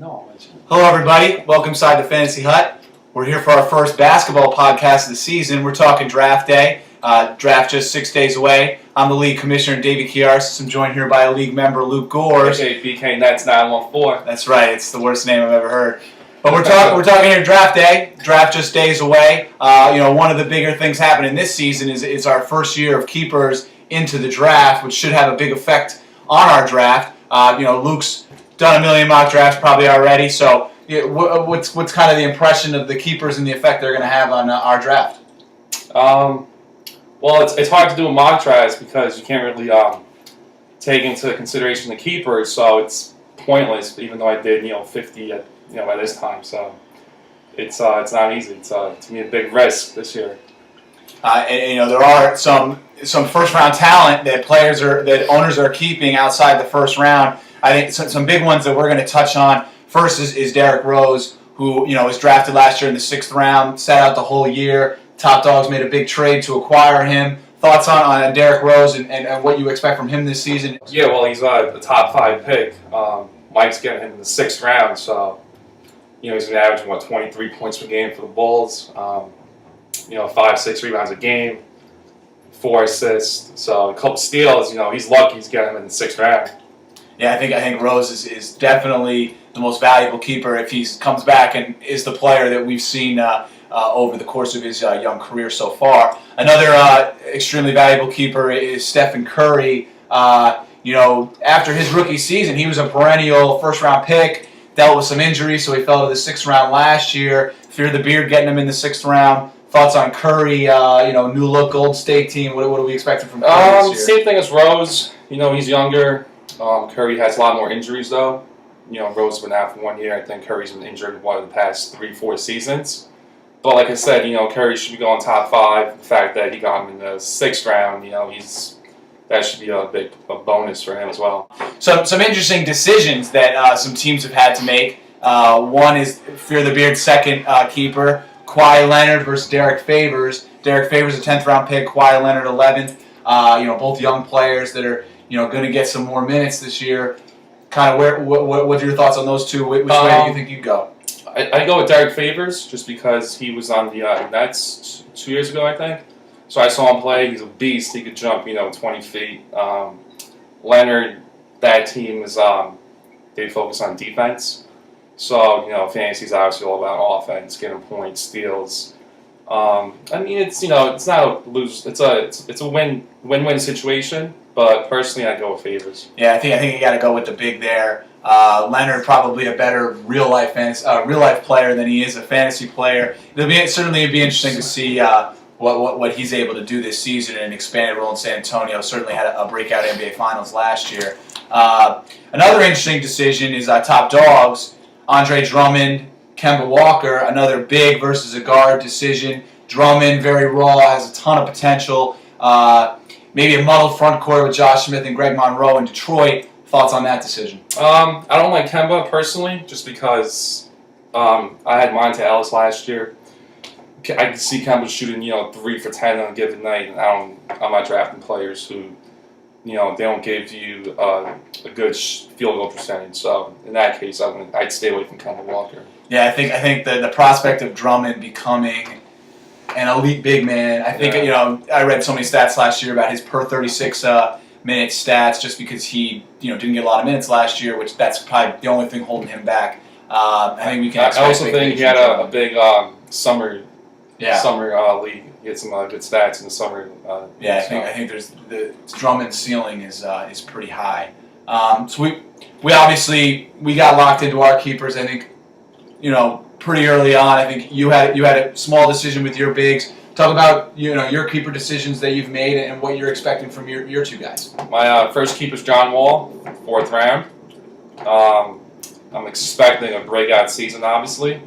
No. Hello, everybody. Welcome inside the Fantasy Hut. We're here for our first basketball podcast of the season. We're talking draft day. Draft just 6 days away. I'm the league commissioner, David Kiarsis. I'm joined here by a league member, Luke Gores. Okay, BK Nets 914. That's right. It's the worst name I've ever heard. But we're talking here draft day. Draft just days away. One of the bigger things happening this season is our first year of keepers into the draft, which should have a big effect on our draft. Luke's done a million mock drafts probably already. So, what's kind of the impression of the keepers and the effect they're going to have on our draft? Well, it's hard to do a mock draft because you can't really take into consideration the keepers, so it's pointless. Even though I did 50 by this time, so it's not easy. It's to me a big risk this year. There are some first round talent that owners are keeping outside the first round. I think some big ones that we're going to touch on. First is Derrick Rose, who was drafted last year in the 6th round, sat out the whole year. Top Dogs made a big trade to acquire him. Thoughts on Derrick Rose and what you expect from him this season? Yeah, well, he's the top 5 pick. Mike's getting him in the 6th round, so he's going to average 23 points per game for the Bulls. 5-6 rebounds a game, 4 assists, so a couple steals. He's lucky he's getting him in the 6th round. Yeah, I think Rose is definitely the most valuable keeper if he comes back and is the player that we've seen over the course of his young career so far. Another extremely valuable keeper is Stephen Curry. After his rookie season, he was a perennial first-round pick, dealt with some injuries, so he fell to the 6th round last year. Fear the Beard getting him in the 6th round. Thoughts on Curry, new look Golden State team. What are we expecting from Curry this year? Same thing as Rose. He's younger. Curry has a lot more injuries, though. Rose has been out for 1 year. I think Curry's been injured one of the past 3-4 seasons. But like I said, Curry should be going top 5. The fact that he got him in the 6th round, that should be a bonus for him as well. Some interesting decisions that some teams have had to make. One is Fear the Beard's second keeper, Kawhi Leonard versus Derek Favors. Derek Favors a 10th round pick, Kawhi Leonard 11th. Both young players that are going to get some more minutes this year. Kind of what are your thoughts on those two? Which way do you think you'd go? I go with Derek Favors just because he was on the Nets 2 years ago, I think. So I saw him play. He's a beast. He could jump, 20 feet. Leonard, that team is they focus on defense. So fantasy is obviously all about offense, getting points, steals. It's not a lose. It's a win-win situation. But personally, I'd go with Favors. Yeah, I think you got to go with the big there. Leonard probably a better real life player than he is a fantasy player. It'd be interesting to see what he's able to do this season in an expanded role in San Antonio. Certainly had a breakout NBA Finals last year. Another interesting decision is Top Dogs, Andre Drummond, Kemba Walker. Another big versus a guard decision. Drummond very raw, has a ton of potential. Maybe a muddled front court with Josh Smith and Greg Monroe in Detroit. Thoughts on that decision? I don't like Kemba personally, just because I had Monte Ellis last year. I can see Kemba shooting 3 for 10 on a given night, and I'm not drafting players who they don't give you a good field goal percentage. So in that case, I'd stay away from Kemba Walker. Yeah, I think the prospect of Drummond becoming an elite big man. I think I read so many stats last year about his per 36 minute stats, just because he didn't get a lot of minutes last year, which that's probably the only thing holding him back. I think we can. I also think he had a big summer league. He had some good stats in the summer. I think there's the Drummond's ceiling is pretty high. So we obviously got locked into our keepers. I think pretty early on. I think you had a small decision with your bigs. Talk about your keeper decisions that you've made and what you're expecting from your two guys. My first keeper is John Wall, 4th round. I'm expecting a breakout season, obviously.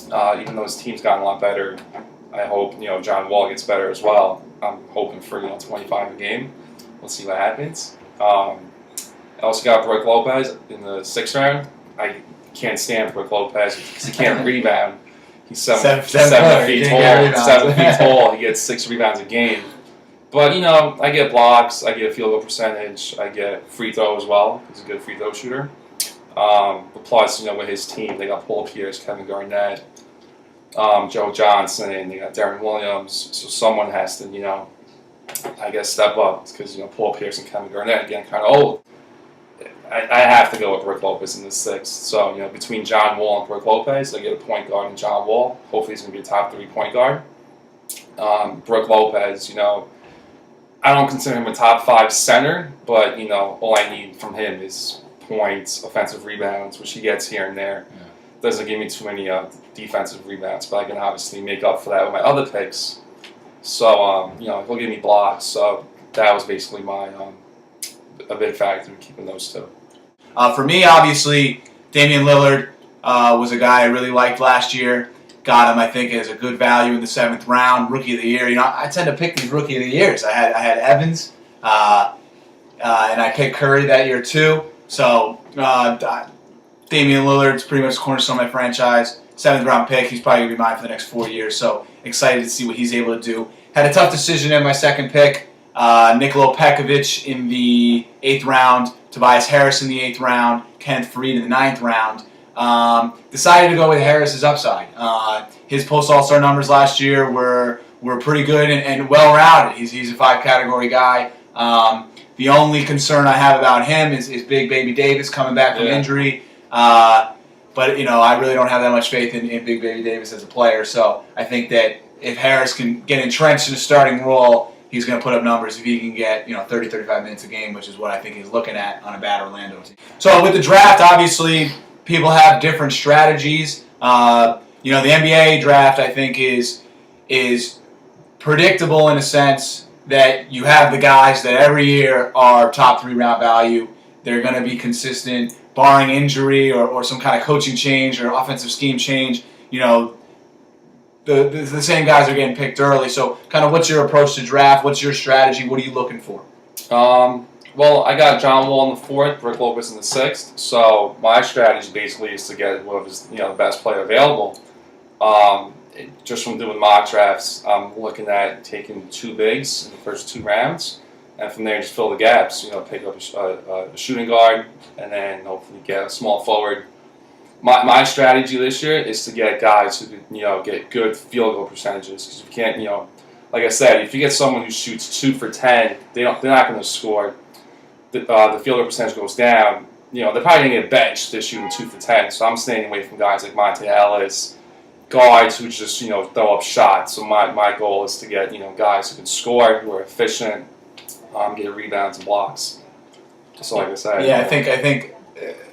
Even though his team's gotten a lot better, I hope John Wall gets better as well. I'm hoping for 25 a game. We'll see what happens. I also got Brook Lopez in the 6th round. I can't stand Brook Lopez because he can't rebound. He's 7 feet tall. 7 feet tall. He gets 6 rebounds a game. But, I get blocks. I get field goal percentage. I get free throw as well. He's a good free throw shooter. But plus, with his team, they got Paul Pierce, Kevin Garnett, Joe Johnson, they got Darren Williams. So someone has to, I guess, step up because, Paul Pierce and Kevin Garnett, again, kind of old. I have to go with Brook Lopez in the sixth. So, between John Wall and Brook Lopez, I get a point guard in John Wall. Hopefully he's going to be a top 3 point guard. Brook Lopez, I don't consider him a top 5 center, but, all I need from him is points, offensive rebounds, which he gets here and there. Yeah. Doesn't give me too many defensive rebounds, but I can obviously make up for that with my other picks. So, he'll give me blocks. So that was basically my a big factor in keeping those two. For me, obviously, Damian Lillard was a guy I really liked last year. Got him, I think, as a good value in the 7th round, Rookie of the Year. I tend to pick these Rookie of the Years. I had Evans, and I picked Curry that year too. So Damian Lillard's pretty much the cornerstone of my franchise. 7th round pick. He's probably going to be mine for the next 4 years. So excited to see what he's able to do. Had a tough decision in my second pick. Nikola Pekovic in the 8th round. Tobias Harris in the 8th round. Kenneth Faried in the 9th round. Decided to go with Harris's upside. His post All-Star numbers last year were pretty good and well-rounded. He's a 5-category guy. The only concern I have about him is Big Baby Davis coming back from injury. But I really don't have that much faith in Big Baby Davis as a player. So I think that if Harris can get entrenched in a starting role, he's going to put up numbers if he can get 30, 35 minutes a game, which is what I think he's looking at on a bad Orlando team. So with the draft, obviously, people have different strategies. The NBA draft, I think, is predictable in a sense that you have the guys that every year are top 3 round value. They're going to be consistent, barring injury or some kind of coaching change or offensive scheme change. The same guys are getting picked early. So kind of what's your approach to draft? What's your strategy? What are you looking for? Well, I got John Wall in the 4th, Brook Lopez in the 6th. So my strategy basically is to get whoever's the best player available. Just from doing mock drafts, I'm looking at taking 2 bigs in the first 2 rounds, and from there just fill the gaps. Pick up a shooting guard, and then hopefully get a small forward. My strategy this year is to get guys who can get good field goal percentages, because you can't like I said, if you get someone who shoots 2 for 10, they're not going to score. The field goal percentage goes down. They're probably going to get benched. They're shooting 2 for 10. So I'm staying away from guys like Monte Ellis, guards who just throw up shots. So my goal is to get guys who can score, who are efficient, get rebounds and blocks. So like I said, yeah, I think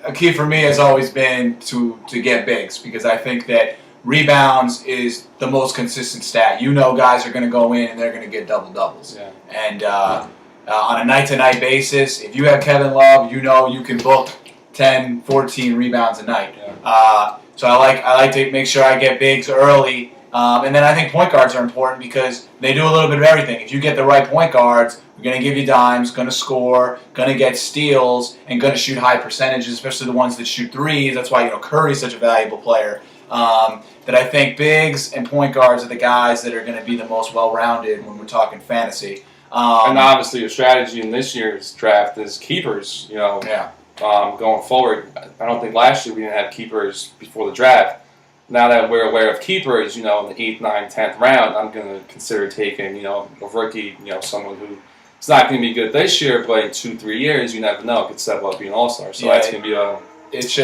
a key for me has always been to get bigs, because I think that rebounds is the most consistent stat. Guys are going to go in and they're going to get double-doubles. Yeah. And on a night-to-night basis, if you have Kevin Love, you can book 10, 14 rebounds a night. Yeah. So I like to make sure I get bigs early. And then I think point guards are important because they do a little bit of everything. If you get the right point guards, they're going to give you dimes, going to score, going to get steals, and going to shoot high percentages, especially the ones that shoot threes. That's why Curry's such a valuable player. That I think bigs and point guards are the guys that are going to be the most well-rounded when we're talking fantasy. And obviously, the strategy in this year's draft is keepers. Going forward, I don't think last year we didn't have keepers before the draft. Now that we're aware of keepers, in the 8th, 9th, 10th round, I'm going to consider taking, a rookie, someone who is not going to be good this year, but in 2-3 years, you never know, could step up, be an all-star. So that's going to be I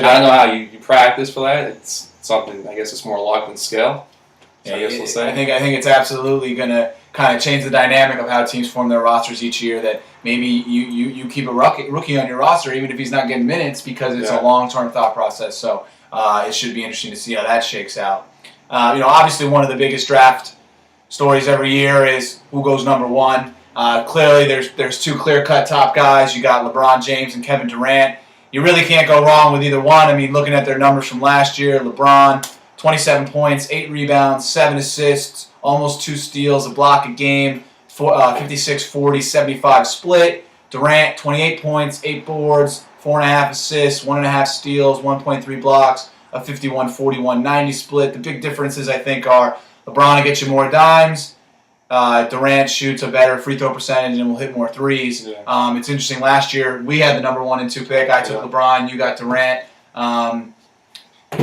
don't know how you practice for that. It's something, I guess it's more luck than skill. So I guess we'll say. I think it's absolutely going to kind of change the dynamic of how teams form their rosters each year, that maybe you keep a rookie on your roster even if he's not getting minutes, because it's a long-term thought process. So it should be interesting to see how that shakes out. Obviously one of the biggest draft stories every year is who goes number 1. Clearly there's 2 clear-cut top guys. You got LeBron James and Kevin Durant. You really can't go wrong with either one. I mean, looking at their numbers from last year, LeBron, 27 points, 8 rebounds, 7 assists, almost 2 steals, a block a game, 56, 40, 75 split. Durant, 28 points, 8 boards, 4.5 assists, 1.5 steals, 1.3 blocks, a 51, 41, 90 split. The big differences, I think, are LeBron will get you more dimes. Durant shoots a better free throw percentage and will hit more threes. Yeah. It's interesting. Last year, we had the number 1 and 2 pick. I took LeBron. You got Durant.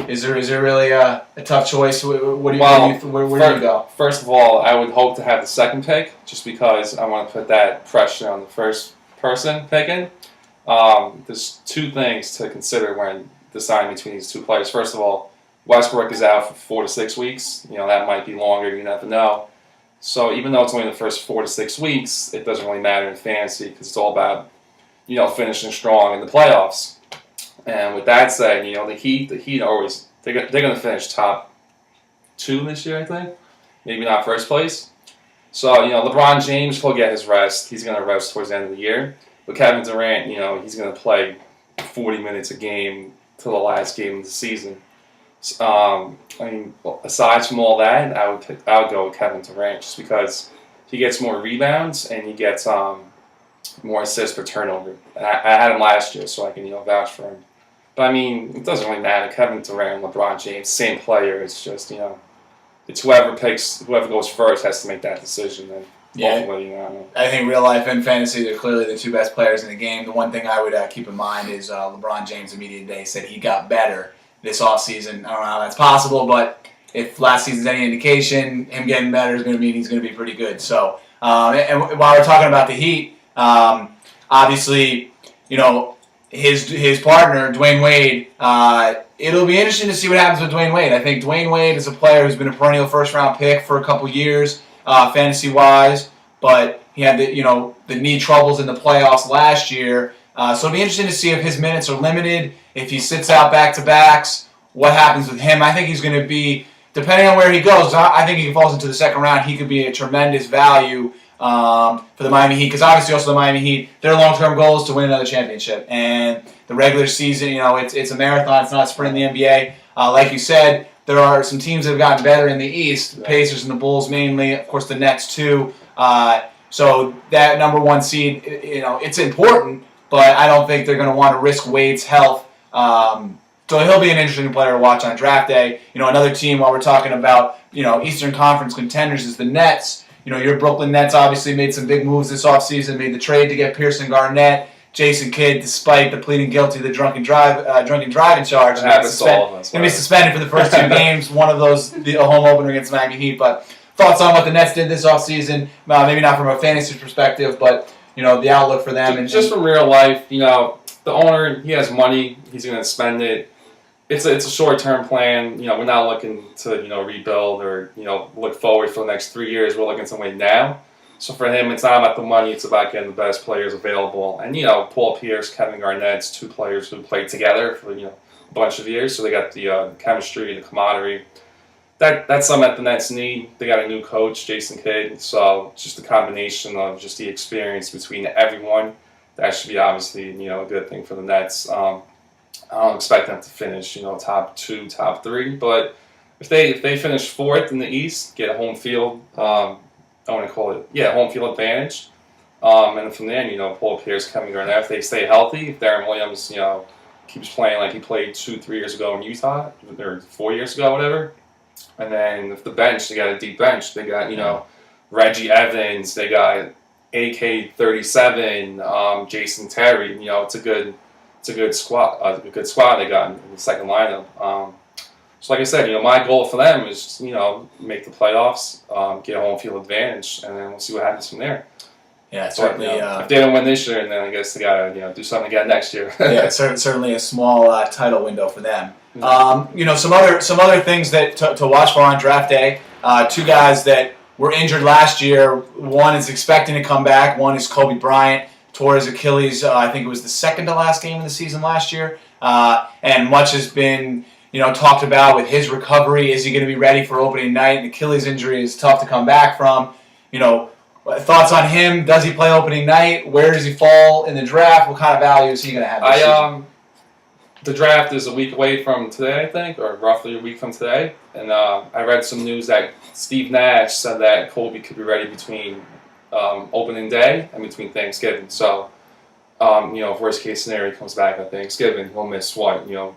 Is there really a tough choice? Where do you go? First of all, I would hope to have the second pick, just because I want to put that pressure on the first person picking. There's two things to consider when deciding between these two players. First of all, Westbrook is out for 4 to 6 weeks. That might be longer. You never know. So even though it's only the first 4 to 6 weeks, it doesn't really matter in fantasy because it's all about finishing strong in the playoffs. And with that said, the Heat always they're going to finish top 2 this year, I think. Maybe not first place. So LeBron James will get his rest. He's going to rest towards the end of the year. But Kevin Durant, he's going to play 40 minutes a game till the last game of the season. Aside from all that, I would go with Kevin Durant just because he gets more rebounds and he gets more assists per turnover. I had him last year, so I can vouch for him. But it doesn't really matter. Kevin Durant, LeBron James, same player. It's just it's whoever goes first has to make that decision. And ultimately, I think real life and fantasy, they're clearly the two best players in the game. The one thing I would keep in mind is LeBron James immediately today said he got better this offseason. I don't know how that's possible, but if last season's any indication, him getting better is going to mean he's going to be pretty good. So, and while we're talking about the Heat, obviously, his partner, Dwayne Wade, it'll be interesting to see what happens with Dwayne Wade. I think Dwayne Wade is a player who's been a perennial first-round pick for a couple years, fantasy-wise, but he had the knee troubles in the playoffs last year. So it'll be interesting to see if his minutes are limited, if he sits out back-to-backs, what happens with him. I think he's going to be, depending on where he goes, I think if he falls into the second round, he could be a tremendous value for the Miami Heat, because obviously also the Miami Heat, their long-term goal is to win another championship. And the regular season, it's a marathon, it's not a sprint in the NBA. Like you said, there are some teams that have gotten better in the East, the Pacers and the Bulls mainly, of course the Nets too. So that number 1 seed, it's important, but I don't think they're going to want to risk Wade's health. So he'll be an interesting player to watch on draft day. Another team, while we're talking about Eastern Conference contenders, is the Nets. Your Brooklyn Nets obviously made some big moves this offseason, made the trade to get Pearson Garnett. Jason Kidd, despite the pleading guilty of the drunken driving charge, going to be suspended for the first 2 games. One of those, the home opener against Miami Heat. But thoughts on what the Nets did this offseason? Maybe not from a fantasy perspective, but the outlook for them. Just from real life, the owner, he has money, he's going to spend it. It's a short-term plan. We're not looking to rebuild or look forward for the next 3 years. We're looking to win now. So for him, it's not about the money; it's about getting the best players available. And Paul Pierce, Kevin Garnett's 2 players who played together for a bunch of years, so they got the chemistry, the camaraderie. That's something that the Nets need. They got a new coach, Jason Kidd. So just the combination of just the experience between everyone, that should be obviously a good thing for the Nets. I don't expect them to finish top 2, top 3, but if they finish 4th in the East, get a home field. I want to call it, home field advantage. And from there, Paul Pierce, Kevin Garnett, if they stay healthy, if Darren Williams, keeps playing like he played 2-3 years ago in Utah, or 4 years ago, whatever. And then if the bench, they got a deep bench. They got, Reggie Evans, they got AK-37, Jason Terry. It's a good squad. A good squad they got in the second lineup. So like I said, my goal for them is, make the playoffs, get a home field advantage, and then we'll see what happens from there. Yeah, certainly. If they don't win this year, then I guess they gotta, do something again next year. Yeah, certainly a small title window for them. Some other things that to watch for on draft day. 2 guys that were injured last year. One is expecting to come back. One is Kobe Bryant. Tore his Achilles. I think it was the second to last game of the season last year. And much has been talked about with his recovery. Is he going to be ready for opening night? An Achilles injury is tough to come back from. Thoughts on him? Does he play opening night? Where does he fall in the draft? What kind of value is he going to have this season? The draft is a week away from today, I think, or roughly a week from today. And I read some news that Steve Nash said that Kobe could be ready between opening day and between Thanksgiving. So, if worst case scenario he comes back on Thanksgiving, he'll miss 2-3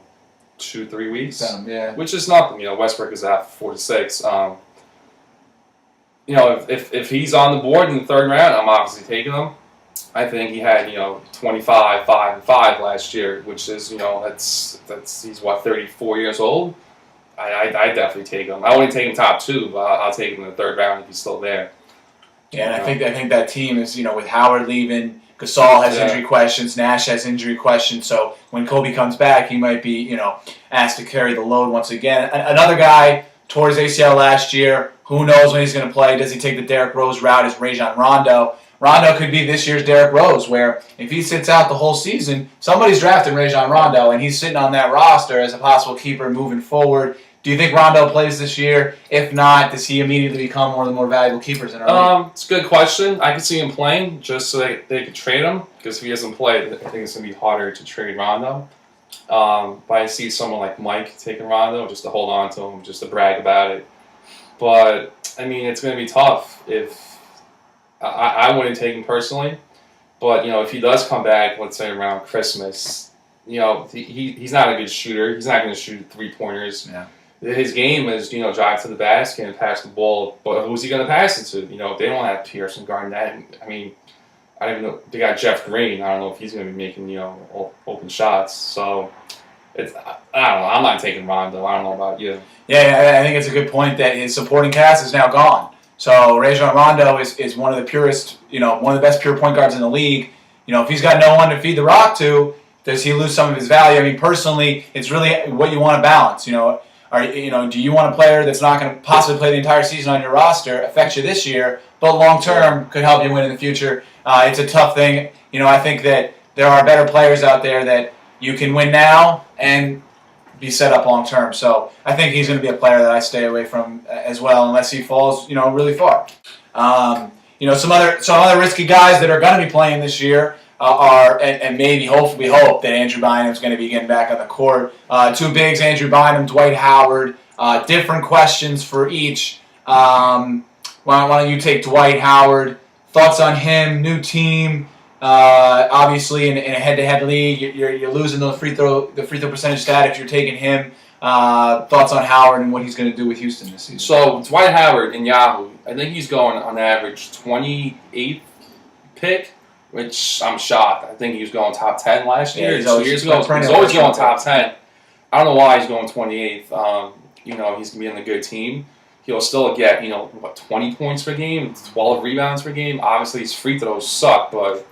weeks, which is nothing. Westbrook is out 4 to 6. If he's on the board in the 3rd round, I'm obviously taking him. I think he had 25, 5, and 5 last year, which is that's he's 34 years old. I definitely take him. I wouldn't take him top 2, but I'll take him in the 3rd round if he's still there. Yeah, and I think that team is with Howard leaving, Gasol has injury questions, Nash has injury questions. So when Kobe comes back, he might be asked to carry the load once again. Another guy tore his ACL last year. Who knows when he's going to play? Does he take the Derrick Rose route? Is Rajon Rondo? Rondo could be this year's Derrick Rose, where if he sits out the whole season, somebody's drafting Rajon Rondo, and he's sitting on that roster as a possible keeper moving forward. Do you think Rondo plays this year? If not, does he immediately become one of the more valuable keepers in our league? It's a good question. I could see him playing just so they could trade him, because if he doesn't play, I think it's going to be harder to trade Rondo. But I see someone like Mike taking Rondo just to hold on to him, just to brag about it. But, I mean, it's going to be tough. If I wouldn't take him personally. But, if he does come back, let's say around Christmas, he's not a good shooter. He's not going to shoot 3-pointers. Yeah. His game is, drive to the basket and pass the ball. But who's he going to pass it to? They don't have Pierce and Garnett. I mean, I don't even know. They got Jeff Green. I don't know if he's going to be making, open shots. So, I don't know. I'm not taking Rondo. I don't know about you. Yeah, I think it's a good point that his supporting cast is now gone. So Rajon Rondo is one of the purest, one of the best pure point guards in the league. If he's got no one to feed the rock to, does he lose some of his value? I mean, personally, it's really what you want to balance. Do you want a player that's not going to possibly play the entire season on your roster, affect you this year, but long term could help you win in the future? It's a tough thing. I think that there are better players out there that you can win now and be set up long term. So I think he's going to be a player that I stay away from as well, unless he falls, really far. Some other risky guys that are going to be playing this year are, and maybe hopefully we hope that Andrew Bynum's going to be getting back on the court. 2 bigs, Andrew Bynum, Dwight Howard. Different questions for each. Why don't you take Dwight Howard? Thoughts on him? New team. Obviously, in a head-to-head league, you're losing the free throw percentage stat if you're taking him. Thoughts on Howard and what he's going to do with Houston this season? So Dwight Howard in Yahoo, I think he's going on average 28th pick, which I'm shocked. I think he was going top 10 last year. 2 years ago, he's always going top 10. I don't know why he's going 28th. He's going to be in a good team. He'll still get 20 points per game, 12 rebounds per game. Obviously, his free throws suck, but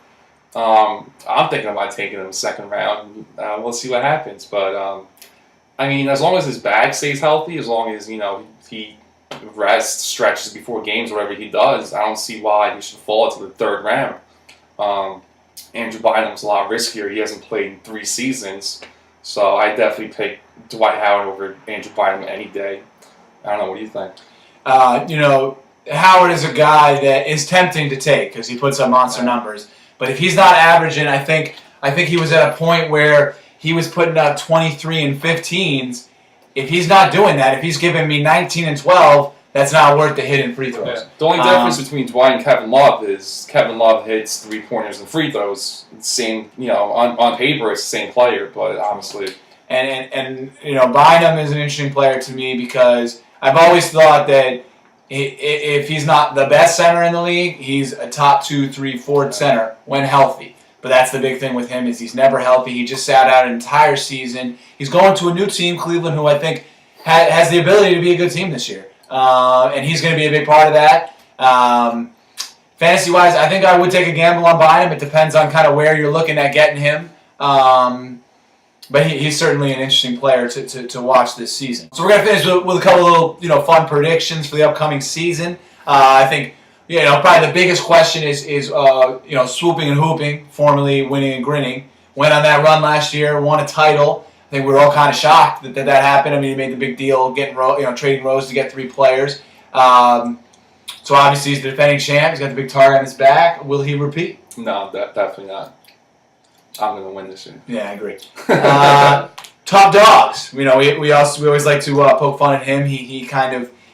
I'm thinking about taking him 2nd round. We'll see what happens. But, I mean, as long as his back stays healthy, as long as, he rests, stretches before games, whatever he does, I don't see why he should fall to the 3rd round. Andrew Bynum's a lot riskier. He hasn't played in 3 seasons. So I definitely pick Dwight Howard over Andrew Bynum any day. I don't know. What do you think? Howard is a guy that is tempting to take because he puts up monster numbers. But if he's not averaging, I think he was at a point where he was putting up 23 and 15s. If he's not doing that, if he's giving me 19 and 12, that's not worth the hidden free throws. Yeah. The only difference between Dwight and Kevin Love is Kevin Love hits 3-pointers and free throws. Same, on paper it's the same player, but obviously. And Bynum is an interesting player to me because I've always thought that if he's not the best center in the league, he's a top 2, 3, 4 center when healthy. But that's the big thing with him is he's never healthy. He just sat out an entire season. He's going to a new team, Cleveland, who I think has the ability to be a good team this year. And he's going to be a big part of that. Fantasy-wise, I think I would take a gamble on Bynum. It depends on kind of where you're looking at getting him. But he's certainly an interesting player to watch this season. So we're going to finish with a couple of little fun predictions for the upcoming season. I think probably the biggest question is Swooping and Hooping, formerly Winning and Grinning, went on that run last year, won a title. I think we were all kind of shocked that happened. I mean, he made the big deal getting trading Rose to get 3 players. So obviously he's the defending champ. He's got the big target on his back. Will he repeat? No, definitely not. I'm going to win this year. Yeah, I agree. Top dogs. We always like to poke fun at him. He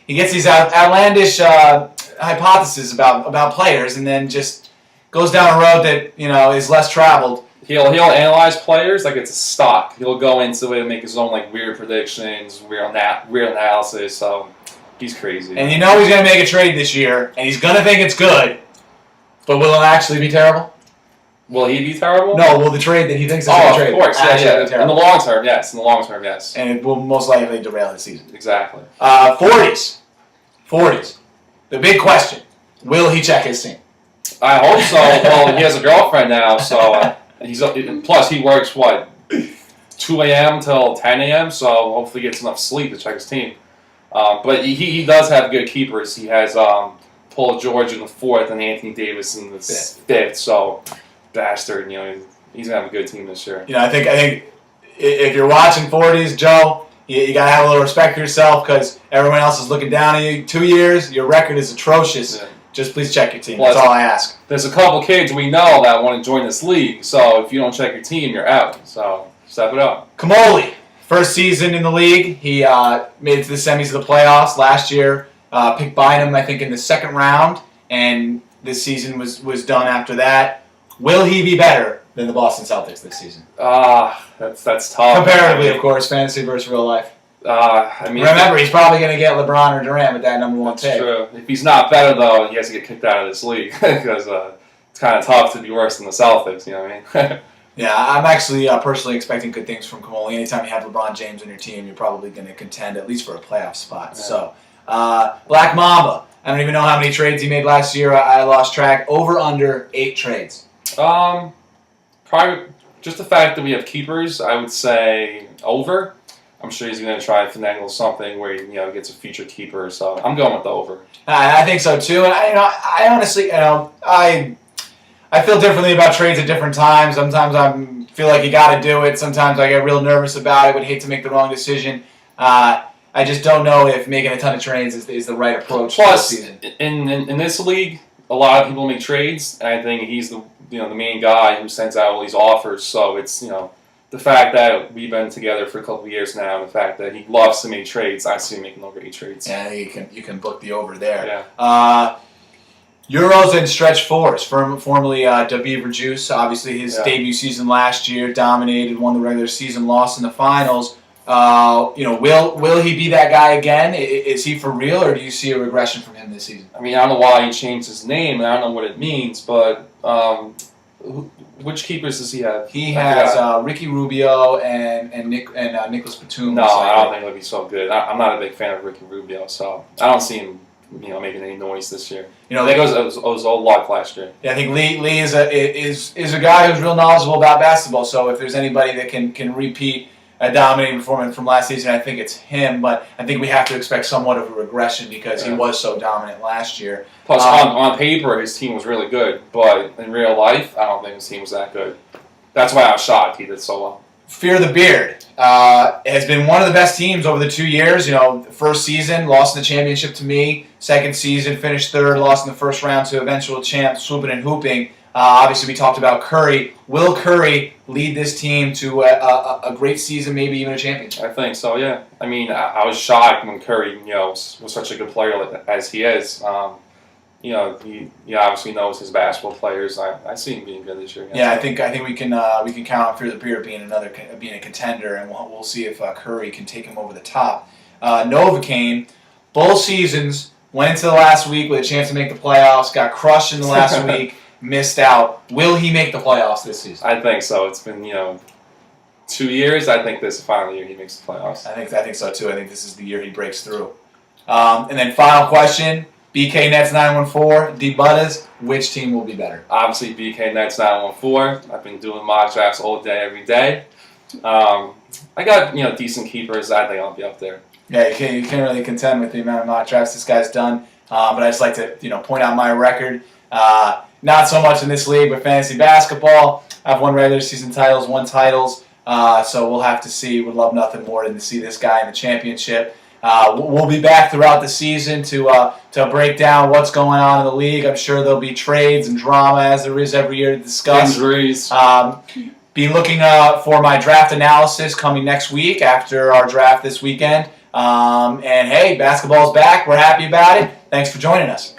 gets these outlandish hypotheses about players, and then just goes down a road that is less traveled. He'll analyze players like it's a stock. He'll go into it and make his own weird predictions, weird analysis. So he's crazy. And he's going to make a trade this year, and he's going to think it's good, but will it actually be terrible? Will he be terrible? No, will the trade that he thinks is Oh, going of to trade course. Yeah, actually yeah. be In the terrible? long term, yes. In the long term, yes. And it will most likely derail his season. Exactly. 40s. The big question: will he check his team? I hope so. Well, he has a girlfriend now, so he's plus he works 2 a.m. till 10 a.m. So hopefully he gets enough sleep to check his team. But he does have good keepers. He has Paul George in the 4th and Anthony Davis in the 5th. So bastard, he's gonna have a good team this year. I think if you're watching 40s, Joe, you gotta have a little respect for yourself because everyone else is looking down at you. 2 years, your record is atrocious. Yeah. Just please check your team. Plus, that's all I ask. There's a couple kids we know that want to join this league. So if you don't check your team, you're out. So step it up. Kamoli, first season in the league. He made it to the semis of the playoffs last year. Picked Bynum, I think, in the 2nd round, and this season was done after that. Will he be better than the Boston Celtics this season? That's tough. Comparatively, of course, fantasy versus real life. Remember, he's probably going to get LeBron or Durant with that number 1 that's pick. true. If he's not better, though, he has to get kicked out of this league because it's kind of tough to be worse than the Celtics. You know what I mean? Yeah, I'm actually personally expecting good things from Kamoli. Anytime you have LeBron James on your team, you're probably going to contend at least for a playoff spot. Yeah. So, Black Mamba. I don't even know how many trades he made last year. I lost track. Over under 8 trades. Probably just the fact that we have keepers, I would say over. I'm sure he's going to try and finagle something where he gets a featured keeper. So I'm going with the over. I think so too. And I honestly, I feel differently about trades at different times. Sometimes I feel like you got to do it. Sometimes I get real nervous about it. Would hate to make the wrong decision. I just don't know if making a ton of trades is the right approach. Plus, this season. in this league, a lot of people make trades, and I think he's the main guy who sends out all these offers. So it's the fact that we've been together for a couple of years now, and the fact that he loves to make trades, I see him making over 8 trades. Yeah, you can book the over there. Yeah. Euros and stretch 4s, formerly David Verjuice. Obviously, his debut season last year dominated, won the regular season, lost in the finals. Will he be that guy again? Is he for real, or do you see a regression from him this season? I mean, I don't know why he changed his name, and I don't know what it means, but which keepers does he have? He has Ricky Rubio and Nicholas Batum. No, I don't think he'll be so good. I'm not a big fan of Ricky Rubio, so I don't see him making any noise this year. I think it was all luck last year. Yeah, I think Lee is a guy who's real knowledgeable about basketball. So if there's anybody that can repeat a dominating performance from last season, I think it's him. But I think we have to expect somewhat of a regression because he was so dominant last year. Plus, on paper, his team was really good, but in real life, I don't think his team was that good. That's why I was shocked he did so well. Fear the Beard has been one of the best teams over the 2 years. First season, lost in the championship to me. Second season, finished 3rd, lost in the first round to eventual champ, Swooping and Hooping. Obviously, we talked about Curry. Will Curry lead this team to a great season, maybe even a championship? I think so, yeah. I mean, I was shocked when Curry, was such a good player as he is. He obviously knows his basketball players. I see him being good this year. Yeah, I think we can count on Fear the Beard being a contender, and we'll see if Curry can take him over the top. Novocaine, both seasons, went into the last week with a chance to make the playoffs, got crushed in the last week, missed out. Will he make the playoffs this season? I think so. It's been 2 years. I think this is the final year he makes the playoffs. I think so too. I think this is the year he breaks through. And then final question. BK Nets 914, D Butters, which team will be better? Obviously, BK Nets 914. I've been doing mock drafts all day, every day. I got decent keepers. I think I'll be up there. Yeah, you can't really contend with the amount of mock drafts this guy's done. But I just like to point out my record. Not so much in this league, but fantasy basketball. I've won regular season titles, won titles. So we'll have to see. Would love nothing more than to see this guy in the championship. We'll be back throughout the season to break down what's going on in the league. I'm sure there'll be trades and drama as there is every year to discuss. Injuries. Be looking for my draft analysis coming next week after our draft this weekend. And hey, basketball's back. We're happy about it. Thanks for joining us.